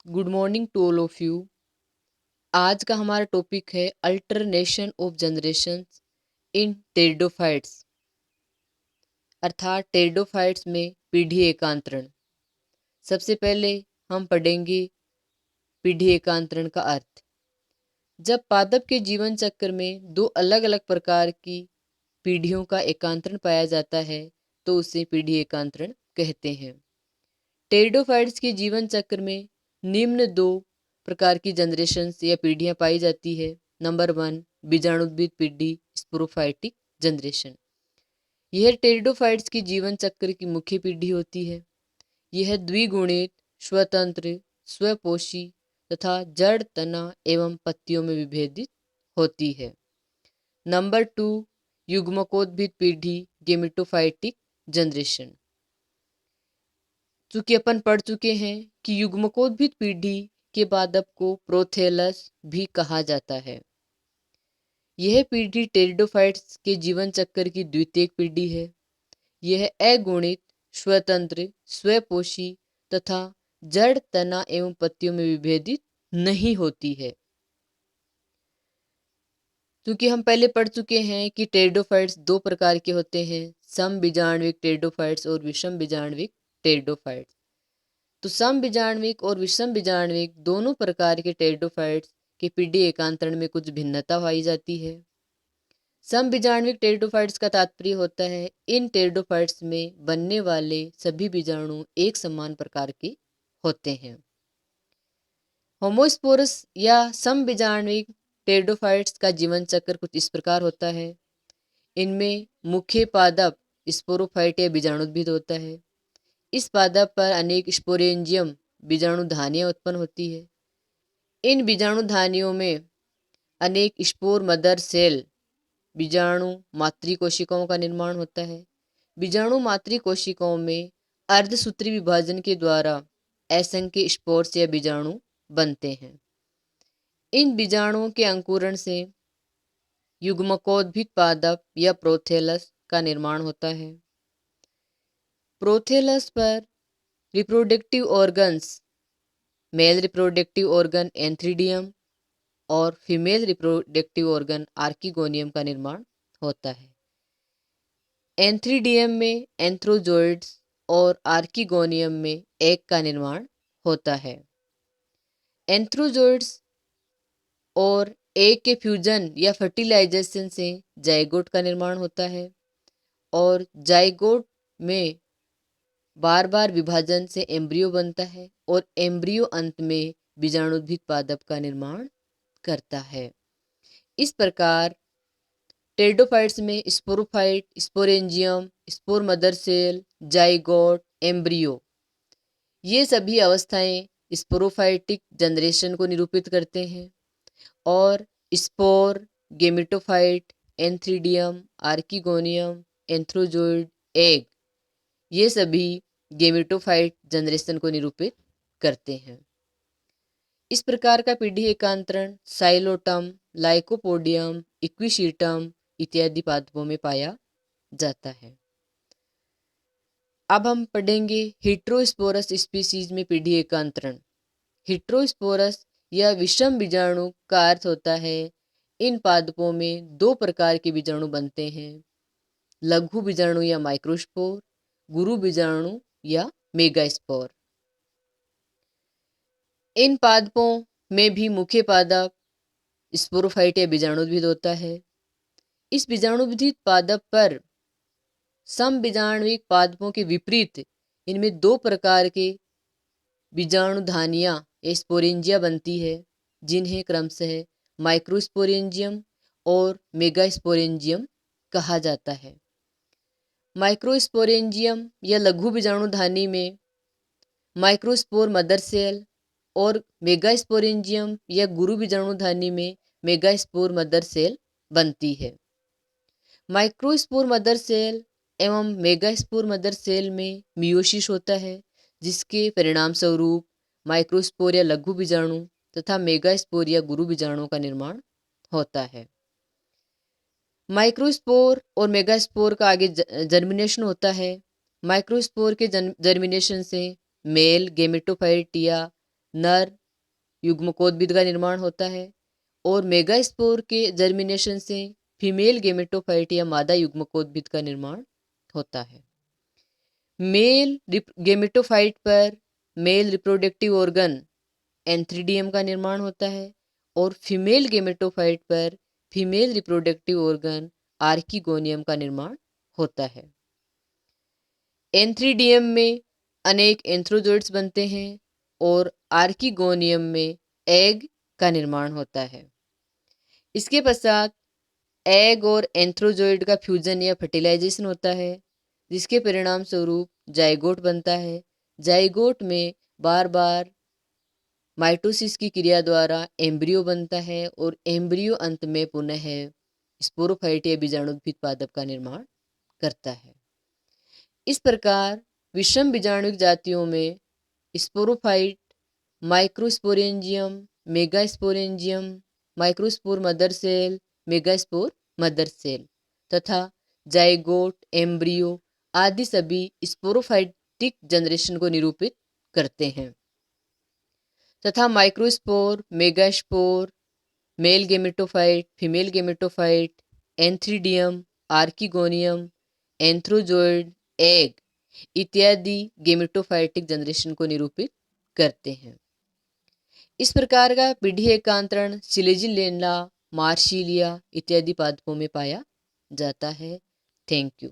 Good morning to all of you. आज का हमारा टॉपिक है alternation of generations in pteridophytes, अर्थात टेरिडोफाइट्स में पीढ़ी एकांतरण। सबसे पहले हम पढ़ेंगे पीढ़ी एकांतरण का अर्थ। जब पादप के जीवन चक्र में दो अलग अलग प्रकार की पीढ़ियों का एकांतरण पाया जाता है तो उसे पीढ़ी एकांतरण कहते हैं। टेरिडोफाइट्स के जीवन चक्र में निम्न दो प्रकार की जनरेशन्स या पीढ़ियां पाई जाती है। नंबर 1, बीजाणुद्भिद पीढ़ी, स्पोरोफाइटिक जनरेशन। यह टेरिडोफाइट्स की जीवन चक्र की मुख्य पीढ़ी होती है। यह द्विगुणित, स्वतंत्र, स्वपोषी तथा जड़, तना एवं पत्तियों में विभेदित होती है। नंबर 2, युग्मकोद्भिद पीढ़ी, गेमेटोफाइटिक जनरेशन। चूंकि अपन पढ़ चुके हैं कि युग्मकोद्भिद पीढ़ी के पादप को प्रोथेलस भी कहा जाता है। यह पीढ़ी टेरिडोफाइट्स के जीवन चक्र की द्वितीयक पीढ़ी है। यह अगुणित, स्वतंत्र, स्वपोषी तथा जड़, तना एवं पत्तियों में विभेदित नहीं होती है। क्योंकि हम पहले पढ़ चुके हैं कि टेरिडोफाइट्स दो प्रकार के होते हैं, समबीजाण्विक टेरिडोफाइट्स और विषम बीजाण्विक टेरिडोफाइट्स। तो समबीजाण्विक और विषम बीजाण्विक दोनों प्रकार के टेरिडोफाइट्स के पीढ़ी एकांतरण में कुछ भिन्नता पाई जाती है। समबीजाण्विक टेरिडोफाइट्स का तात्पर्य होता है इन टेरिडोफाइट्स में बनने वाले सभी बीजाणु एक समान प्रकार के होते हैं। होमोस्पोरस या समबीजाण्विक टेरिडोफाइट्स का जीवन चक्र कुछ इस प्रकार होता है। इनमें मुख्य पादप स्पोरोफाइट या बीजाणुद्भिद होता है। इस पादप पर अनेक स्पोरेंजियम बीजाणुधानियां उत्पन्न होती है। इन बीजाणुधानियों में अनेक स्पोर मदर सेल बीजाणु मातृ कोशिकाओं का निर्माण होता है। बीजाणु मातृ कोशिकाओं में अर्धसूत्री विभाजन के द्वारा असंख्य स्पोर्स या बीजाणु बनते हैं। इन बीजाणुओं के अंकुरण से युग्मकोद्भिद पादप या प्रोथेलस का निर्माण होता है। प्रोथेलस पर reproductive organs, male reproductive organ antheridium और फीमेल रिप्रोडक्टिव ऑर्गन आर्किगोनियम का निर्माण होता है। एंथ्रीडियम में एंथ्रोजोइड्स और आर्किगोनियम में एग का निर्माण होता है। एंथ्रोजोइड्स और एग के फ्यूजन या फर्टिलाइजेशन से जाइगोट का निर्माण होता है और जाइगोट में बार बार विभाजन से एम्ब्रियो बनता है और एम्ब्रियो अंत में बीजाणुद्भिद पादप का निर्माण करता है। इस प्रकार टेरिडोफाइट्स में sporophyte, sporangium, spore mother cell, zygote, embryo, ये सभी अवस्थाएं स्पोरोफाइटिक जनरेशन को निरूपित करते हैं और spore, gametophyte, antheridium, archegonium, antherozoid, egg, ये सभी गेमेटोफाइट जनरेशन को निरूपित करते हैं। इस प्रकार का पीढ़ी एकांतरण साइलोटम, लाइकोपोडियम, इक्विशीटम इत्यादि पादपों में पाया जाता है। अब हम पढ़ेंगे हिट्रोस्पोरस स्पीसीज में पीढ़ी एकांतरण। हिट्रोस्पोरस या विषम बीजाणु का अर्थ होता है इन पादपों में दो प्रकार के बीजाणु बनते हैं, लघु बीजाणु या माइक्रोस्पोर, गुरु बीजाणु या मेगास्पोर। इन पादपों में भी मुख्य पादप स्पोरोफाइट या बीजाणुद्भिद होता है। इस बीजाणुद्भिद पादप पर समबीजाण्विक पादपों के विपरीत इनमें दो प्रकार के बीजाणुधानियां या स्पोरेंजिया बनती है, जिन्हें क्रमशः माइक्रोस्पोरेंजियम और मेगास्पोरेंजियम कहा जाता है। माइक्रोस्पोरेंजियम या लघु बीजाणुधानी में माइक्रोस्पोर मदर सेल और मेगास्पोरेंजियम या गुरु बीजाणुधानी में मेगास्पोर मदर सेल बनती है। माइक्रोस्पोर मदर सेल एवं मेगास्पोर मदर सेल में मियोसिस होता है, जिसके परिणाम स्वरूप माइक्रोस्पोर या लघु बीजाणु तथा मेगास्पोर या गुरु बीजाणु का निर्माण होता है। माइक्रोस्पोर और मेगास्पोर का आगे जर्मिनेशन होता है। माइक्रोस्पोर के जर्मिनेशन से मेल गेमेटोफाइट या नर युग्मकोद्भिद का निर्माण होता है और मेगास्पोर के जर्मिनेशन से फीमेल गेमेटोफाइट या मादा युग्मकोद्भिद का निर्माण होता है। मेल गेमेटोफाइट पर मेल रिप्रोडक्टिव ऑर्गन एंथ्रीडियम का निर्माण होता है और फीमेल गेमेटोफाइट पर फीमेल रिप्रोडक्टिव ऑर्गन आर्किगोनियम का निर्माण होता है। एंथ्रीडियम में अनेक एंथ्रोजोइड्स बनते हैं और आर्किगोनियम में एग का निर्माण होता है। इसके पश्चात एग और एंथ्रोजोइड का फ्यूजन या फर्टिलाइजेशन होता है, जिसके परिणाम स्वरूप जाइगोट बनता है। जाइगोट में बार बार माइटोसिस की क्रिया द्वारा एम्ब्रियो बनता है और एम्ब्रियो अंत में पुनः स्पोरोफाइट या बीजाणुद्भिद पादप का निर्माण करता है। इस प्रकार विषम बीजाणुक जातियों में sporophyte, microsporangium, megasporangium, microspore mother cell, megaspore mother cell तथा जाइगोट, एम्ब्रियो आदि सभी स्पोरोफाइटिक जनरेशन को निरूपित करते हैं तथा microspore, megaspore, male gametophyte, female gametophyte, antheridium, archegonium, antherozoid, egg इत्यादि गेमेटोफाइटिक जनरेशन को निरूपित करते हैं। इस प्रकार का पीढ़ी एकांतरण सिलेजिलेला, मार्सिलिया इत्यादि पादपों में पाया जाता है। Thank you.